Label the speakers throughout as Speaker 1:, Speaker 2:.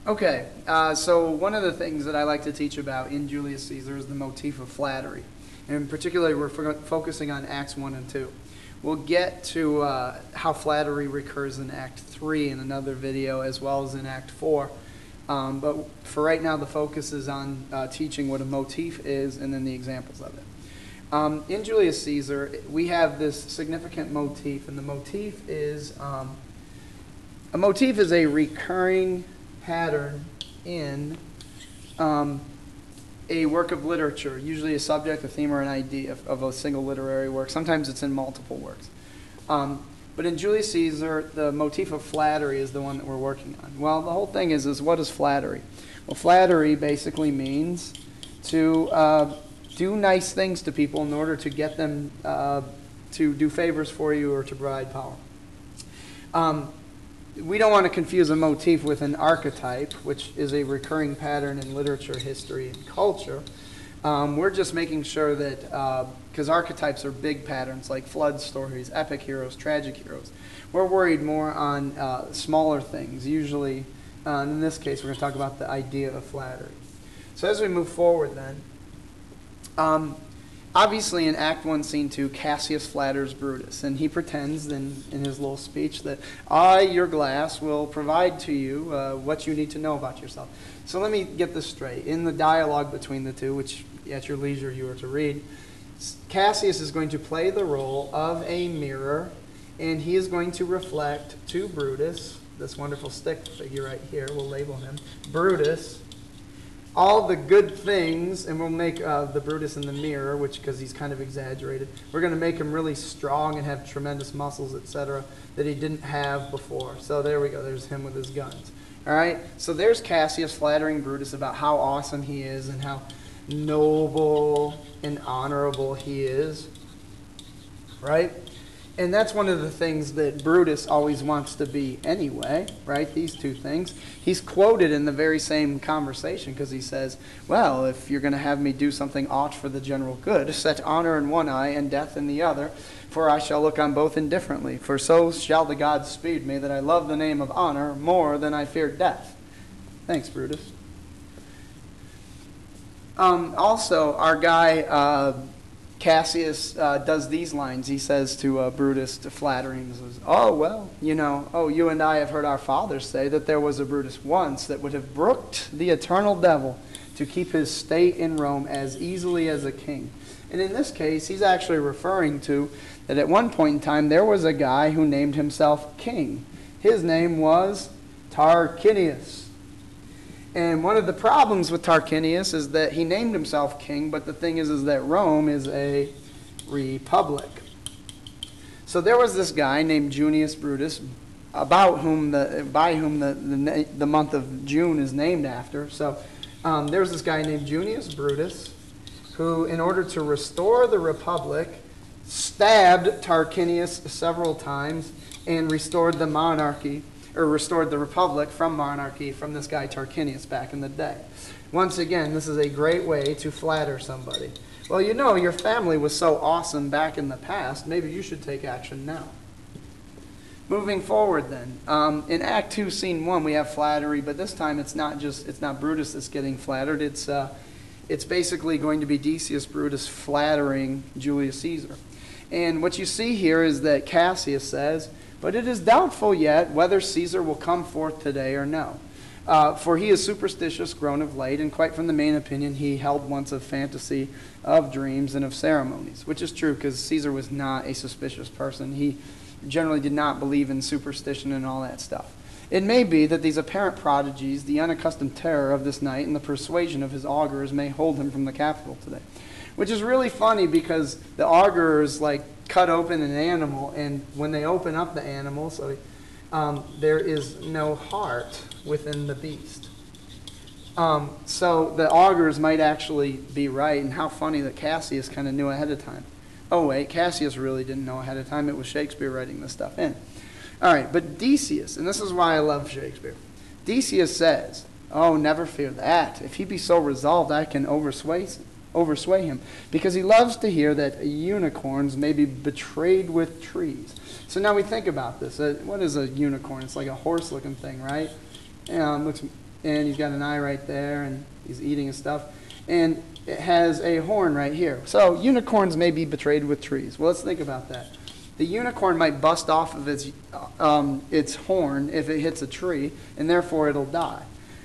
Speaker 1: Okay, so one of the things that I like to teach about in Julius Caesar is the motif of flattery. And in particular, we're focusing on Acts 1 and 2. We'll get to how flattery recurs in Act 3 in another video, as well as in Act 4. But for right now, the focus is on teaching what a motif is and then the examples of it. In Julius Caesar, we have this significant motif, and the motif is a motif is a recurring pattern in a work of literature, usually a subject, a theme, or an idea of a single literary work. Sometimes it's in multiple works. But in Julius Caesar, the motif of flattery is the one that we're working on. Well, the whole thing is what is flattery? Well, flattery basically means to do nice things to people in order to get them to do favors for you or to provide power. We don't want to confuse a motif with an archetype, which is a recurring pattern in literature, history, and culture. We're just making sure that, because archetypes are big patterns like flood stories, epic heroes, tragic heroes. We're worried more on smaller things. Usually, in this case, we're going to talk about the idea of flattery. So as we move forward then, obviously, in Act 1, Scene 2, Cassius flatters Brutus, and he pretends in his little speech that I, your glass, will provide to you what you need to know about yourself. So let me get this straight. In the dialogue between the two, which at your leisure you are to read, Cassius is going to play the role of a mirror, and he is going to reflect to Brutus, this wonderful stick figure right here, we'll label him, Brutus, all the good things, and we'll make the Brutus in the mirror, which, because he's kind of exaggerated, we're going to make him really strong and have tremendous muscles, etc., that he didn't have before. So there we go. There's him with his guns. All right? So there's Cassius flattering Brutus about how awesome he is and how noble and honorable he is. Right? And that's one of the things that Brutus always wants to be anyway, right? These two things. He's quoted in the very same conversation because he says, well, if you're going to have me do something aught for the general good, set honor in one eye and death in the other, for I shall look on both indifferently. For so shall the gods speed me that I love the name of honor more than I fear death. Thanks, Brutus. Also, our guy... Cassius does these lines. He says to Brutus, to flatter him, he says, oh, well, you and I have heard our fathers say that there was a Brutus once that would have brooked the eternal devil to keep his state in Rome as easily as a king. And in this case, he's actually referring to that at one point in time, there was a guy who named himself king. His name was Tarquinius. And one of the problems with Tarquinius is that he named himself king, but the thing is that Rome is a republic. So there was this guy named Junius Brutus, by whom the month of June is named after. So there was this guy named Junius Brutus, who, in order to restore the republic, stabbed Tarquinius several times and restored the monarchy, or restored the republic from monarchy from this guy Tarquinius back in the day. Once again, this is a great way to flatter somebody. Well, your family was so awesome back in the past, maybe you should take action now. Moving forward then, in Act 2, Scene 1, we have flattery, but this time it's not Brutus that's getting flattered, it's basically going to be Decius Brutus flattering Julius Caesar. And what you see here is that Cassius says, but it is doubtful yet whether Caesar will come forth today or no. For he is superstitious, grown of late, and quite from the main opinion he held once of fantasy, of dreams, and of ceremonies. Which is true, because Caesar was not a suspicious person. He generally did not believe in superstition and all that stuff. It may be that these apparent prodigies, the unaccustomed terror of this night, and the persuasion of his augurs may hold him from the capital today. Which is really funny because the augurs cut open an animal, and when they open up the animal, there is no heart within the beast. So the augurs might actually be right, and how funny that Cassius kind of knew ahead of time. Oh wait, Cassius really didn't know ahead of time. It was Shakespeare writing this stuff in. All right, but Decius, and this is why I love Shakespeare. Decius says, oh, never fear that. If he be so resolved, I can oversway him, because he loves to hear that unicorns may be betrayed with trees. So now we think about this. What is a unicorn? It's like a horse-looking thing, right? Looks and he's got an eye right there, and he's eating his stuff. And it has a horn right here. So unicorns may be betrayed with trees. Well, let's think about that. The unicorn might bust off of its horn if it hits a tree, and therefore it'll die.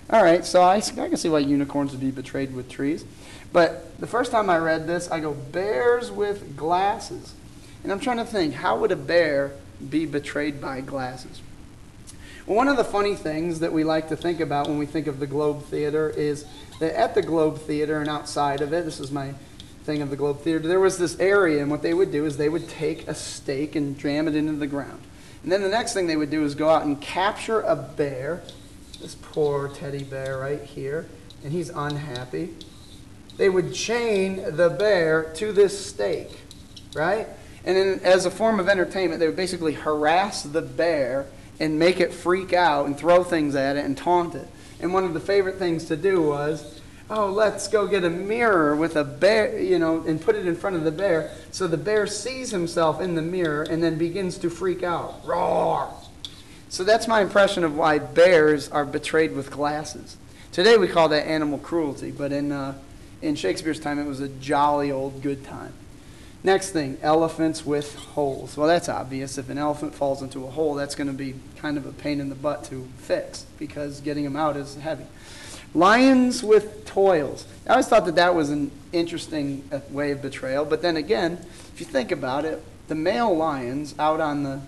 Speaker 1: All right, so I can see why unicorns would be betrayed with trees. But the first time I read this, I go, bears with glasses. And I'm trying to think, how would a bear be betrayed by glasses? Well, one of the funny things that we like to think about when we think of the Globe Theater is that at the Globe Theater and outside of it, this is my thing of the Globe Theater, there was this area, and what they would do is they would take a stake and jam it into the ground. And then the next thing they would do is go out and capture a bear, this poor teddy bear right here, and he's unhappy. They would chain the bear to this stake, right? And then as a form of entertainment, they would basically harass the bear and make it freak out and throw things at it and taunt it. And one of the favorite things to do was, oh, let's go get a mirror with a bear, and put it in front of the bear. So the bear sees himself in the mirror and then begins to freak out. Roar! So that's my impression of why bears are betrayed with glasses. Today we call that animal cruelty, but in Shakespeare's time it was a jolly old good time. Next thing, elephants with holes. Well, that's obvious. If an elephant falls into a hole, that's going to be kind of a pain in the butt to fix because getting them out is heavy. Lions with toils. I always thought that was an interesting way of betrayal, but then again, if you think about it, the male lions out on the,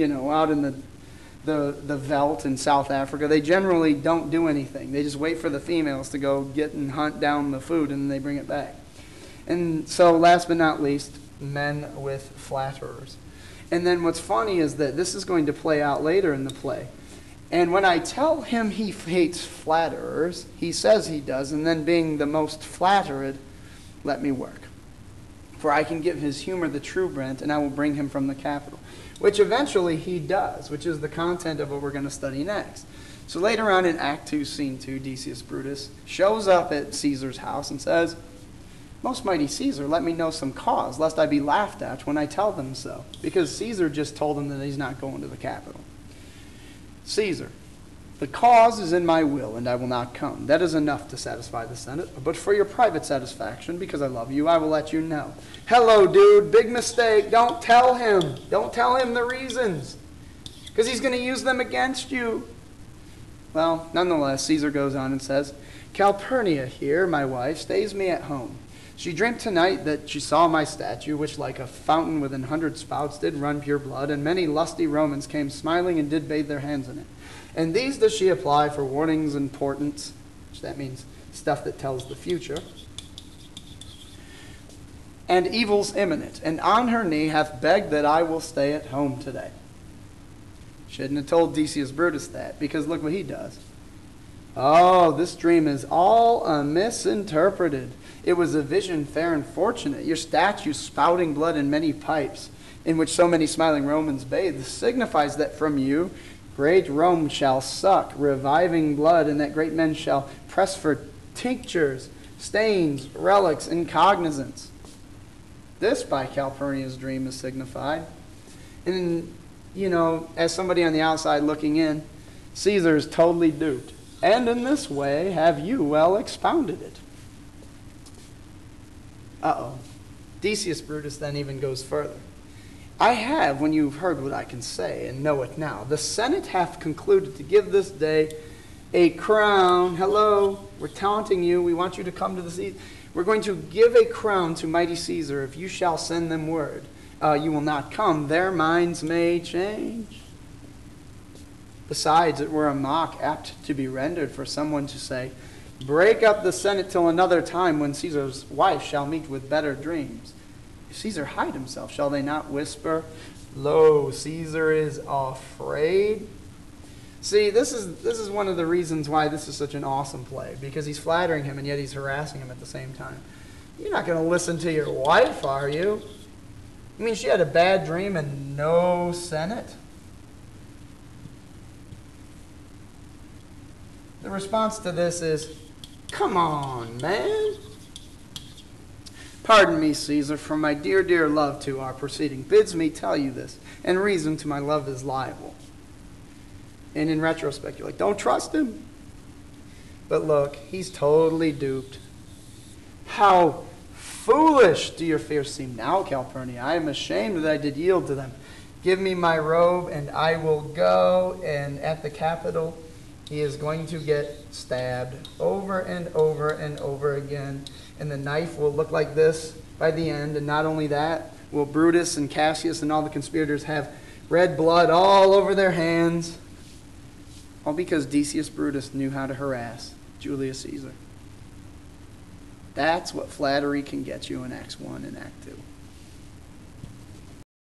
Speaker 1: out in the veldt in South Africa, they generally don't do anything. They just wait for the females to go get and hunt down the food, and then they bring it back. And so last but not least, men with flatterers. And then what's funny is that this is going to play out later in the play. And when I tell him he hates flatterers, he says he does, and then being the most flattered, let me work. For I can give his humor the true Brent, and I will bring him from the capital. Which eventually he does, which is the content of what we're going to study next. So later on in Act 2, Scene 2, Decius Brutus shows up at Caesar's house and says, "Most mighty Caesar, let me know some cause, lest I be laughed at when I tell them so." Because Caesar just told him that he's not going to the capital. Caesar, the cause is in my will, and I will not come. That is enough to satisfy the Senate. But for your private satisfaction, because I love you, I will let you know. Hello, dude, big mistake. Don't tell him. Don't tell him the reasons, because he's going to use them against you. Well, nonetheless, Caesar goes on and says, "Calpurnia here, my wife, stays me at home. She dreamt tonight that she saw my statue, which like a fountain with 100 spouts did run pure blood, and many lusty Romans came smiling and did bathe their hands in it. And these does she apply for warnings and portents," which that means stuff that tells the future, "and evils imminent, and on her knee hath begged that I will stay at home today." Shouldn't have told Decius Brutus that, because look what he does. "Oh, this dream is all misinterpreted. It was a vision fair and fortunate. Your statue spouting blood in many pipes, in which so many smiling Romans bathe, signifies that from you great Rome shall suck reviving blood, and that great men shall press for tinctures, stains, relics, and cognizance. This by Calpurnia's dream is signified." And, as somebody on the outside looking in, Caesar is totally duped. "And in this way have you well expounded it." Uh-oh. Decius Brutus then even goes further. "I have, when you've heard what I can say, and know it now, the Senate hath concluded to give this day a crown." Hello, we're taunting you. We want you to come to the Caesar. "We're going to give a crown to mighty Caesar if you shall send them word. You will not come. Their minds may change. Besides, it were a mock apt to be rendered for someone to say, 'Break up the Senate till another time when Caesar's wife shall meet with better dreams.' If Caesar hide himself, shall they not whisper, 'Lo, Caesar is afraid'?" See, this is one of the reasons why this is such an awesome play, because he's flattering him and yet he's harassing him at the same time. You're not going to listen to your wife, are you? I mean, she had a bad dream and no Senate? The response to this is, "Come on, man." "Pardon me, Caesar, for my dear, dear love to our proceeding bids me tell you this, and reason to my love is liable." And in retrospect, you're like, don't trust him. But look, he's totally duped. How foolish do your fears seem now, Calpurnia. I am ashamed that I did yield to them. Give me my robe, and I will go. And at the Capitol, he is going to get stabbed over and over and over again. And the knife will look like this by the end. And not only that, will Brutus and Cassius and all the conspirators have red blood all over their hands. All because Decius Brutus knew how to harass Julius Caesar. That's what flattery can get you in Acts 1 and Act 2.